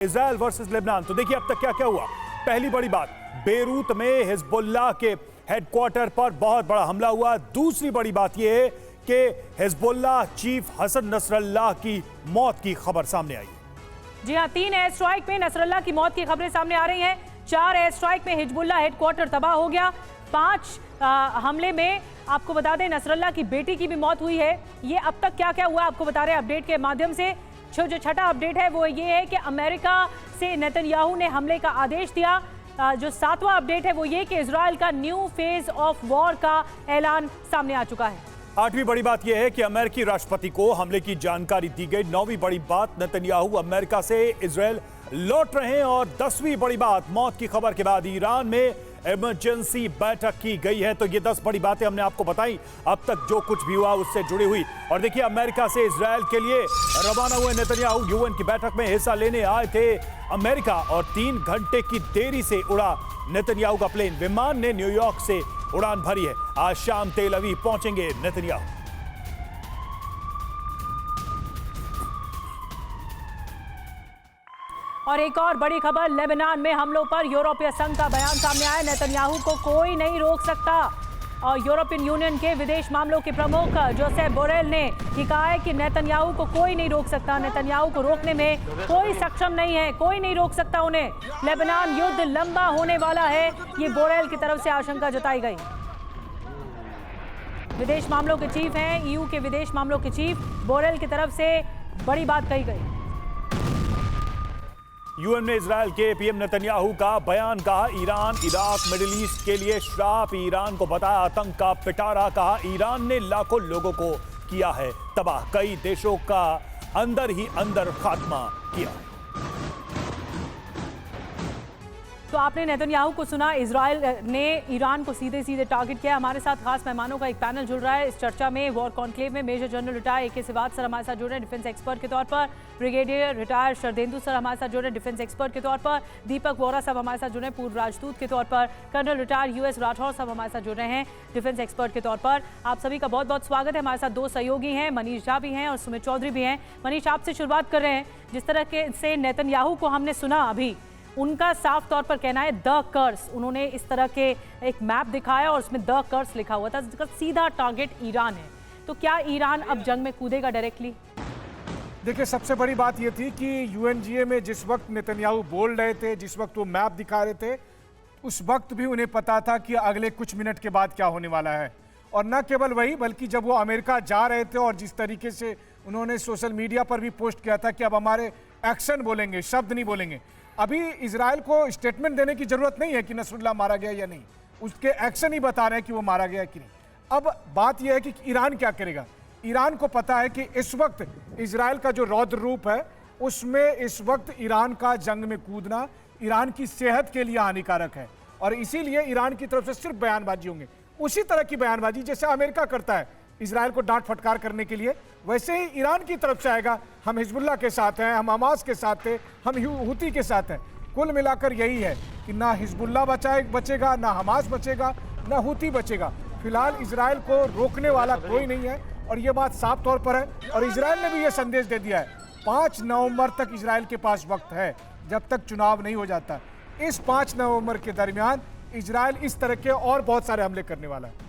Israel versus Lebanon. तो देखिए अब तक क्या क्या हुआ। पहली बड़ी बात, बेरूत में हिजबुल्लाह के हेडक्वार्टर पर बहुत बड़ा हमला हुआ। दूसरी बड़ी बात यह है कि हिजबुल्लाह चीफ हसन नसरल्लाह की मौत की खबर सामने आई। जी हां, 3 एयर स्ट्राइक में नसरल्लाह की मौत की खबरें सामने आ रही हैं। 4 एयर स्ट्राइक में हिजबुल्लाह हेडक्वार्टर तबाह हो गया। 5 हमले में आपको बता दें नसरल्लाह की बेटी की भी मौत हुई है। ये अब तक क्या क्या हुआ आपको बता रहे हैं अपडेट के माध्यम से। जो छठा अपडेट है वो ये है कि अमेरिका से नेतन्याहू ने हमले का आदेश दिया। जो 7वां अपडेट है वो ये कि इजराइल का न्यू फेज ऑफ वॉर का ऐलान सामने आ चुका है। 8वीं बड़ी बात यह है कि अमेरिकी राष्ट्रपति को हमले की जानकारी दी गई। 9वीं बड़ी बात, नेतन्याहू अमेरिका से इजराइल लौट रहे हैं। और 10वीं बड़ी बात, मौत की खबर के बाद ईरान में इमरजेंसी बैठक की गई है। तो ये 10 बड़ी बातें हमने आपको बताई। अब तक जो कुछ भी हुआ उससे जुड़ी हुई। और देखिए अमेरिका से इजराइल के लिए रवाना हुए नेतन्याहू यूएन की बैठक में हिस्सा लेने आए थे अमेरिका, और 3 घंटे की देरी से उड़ा नेतन्याहू का प्लेन। विमान ने न्यूयॉर्क से उड़ान भरी है। आज शाम तेल अवीव पहुंचेंगे नेतन्याहू। और एक और बड़ी खबर, लेबनान में हमलों पर यूरोपीय संघ का बयान सामने आया। नेतन्याहू को कोई नहीं रोक सकता। और यूरोपियन यूनियन के विदेश मामलों के प्रमुख जोसेफ बोरेल ने कहा है कि नेतन्याहू को कोई नहीं रोक सकता। नेतन्याहू को रोकने में कोई सक्षम नहीं है, कोई नहीं रोक सकता उन्हें। लेबनान युद्ध लंबा होने वाला है, ये बोरेल की तरफ से आशंका जताई गई। विदेश मामलों के चीफ हैं, ईयू के विदेश मामलों के चीफ बोरेल की तरफ से बड़ी बात कही गई। यूएन में इजराइल के पीएम नेतन्याहू का बयान, कहा ईरान इराक मिडिल ईस्ट के लिए श्राप। ईरान को बताया आतंक का पिटारा। कहा ईरान ने लाखों लोगों को किया है तबाह, कई देशों का अंदर ही अंदर खात्मा किया। तो आपने नेतन्याहू को सुना, इजराइल ने ईरान को सीधे सीधे टारगेट किया। हमारे साथ खास मेहमानों का एक पैनल जुड़ रहा है इस चर्चा में। वॉर कॉन्क्लेव में major general retire AK. Siwach sir हमारे साथ जुड़ रहे हैं डिफेंस एक्सपर्ट के तौर पर। ब्रिगेडियर रिटायर शरदेंदु सर हमारे साथ जुड़ रहे हैं डिफेंस एक्सपर्ट के तौर पर। दीपक वोरा साहब हमारे साथ जुड़ रहे हैं पूर्व राजदूत के तौर पर। कर्नल रिटायर यूएस राठौर साहब हमारे साथ जुड़ रहे हैं डिफेंस एक्सपर्ट के तौर पर। आप सभी का बहुत बहुत स्वागत है। हमारे साथ 2 सहयोगी हैं, मनीष झा भी हैं और सुमित चौधरी भी हैं। मनीष, आपसे शुरुआत कर रहे हैं। जिस तरह के से नेतन्याहू को हमने सुना अभी, उनका साफ तौर पर कहना है द कर्स। उन्होंने इस तरह के एक मैप दिखाया और उसमें द कर्स लिखा हुआ था, जिसका सीधा टारगेट ईरान है। तो क्या ईरान अब जंग में कूदेगा डायरेक्टली? देखिए, सबसे बड़ी बात यह थी कि यूएनजीए में जिस वक्त नेतन्याहू बोल रहे थे, जिस वक्त वो मैप दिखा रहे थे, उस वक्त भी उन्हें पता था कि अगले कुछ मिनट के बाद क्या होने वाला है। और न केवल वही, बल्कि जब वो अमेरिका जा रहे थे और जिस तरीके से उन्होंने सोशल मीडिया पर भी पोस्ट किया था कि अब हमारे एक्शन बोलेंगे, शब्द नहीं बोलेंगे। अभी इजराइल को स्टेटमेंट देने की जरूरत नहीं है कि नसरुल्लाह मारा गया या नहीं, उसके एक्शन ही बता रहे हैं कि वो मारा गया कि नहीं। अब बात यह है कि ईरान क्या करेगा। ईरान को पता है कि इस वक्त इजराइल का जो रौद्र रूप है, उसमें इस वक्त ईरान का जंग में कूदना ईरान की सेहत के लिए हानिकारक है। और इसीलिए ईरान की तरफ से सिर्फ बयानबाजी होंगे, उसी तरह की बयानबाजी जैसे अमेरिका करता है इजराइल को डांट फटकार करने के लिए, वैसे ही ईरान की तरफ से आएगा। हम हिजबुल्लाह के साथ हैं, हम हमास के साथ थे, हम हुती के साथ हैं। कुल मिलाकर यही है कि ना हिजबुल्लाह बचेगा, ना हमास बचेगा, ना हुती बचेगा। फिलहाल इजराइल को रोकने वाला कोई नहीं है, और ये बात साफ तौर पर है। और इजराइल ने भी ये संदेश दे दिया है 5 नवंबर तक इजराइल के पास वक्त है, जब तक चुनाव नहीं हो जाता। इस 5 नवंबर के दरमियान इजराइल इस तरह के और बहुत सारे हमले करने वाला है।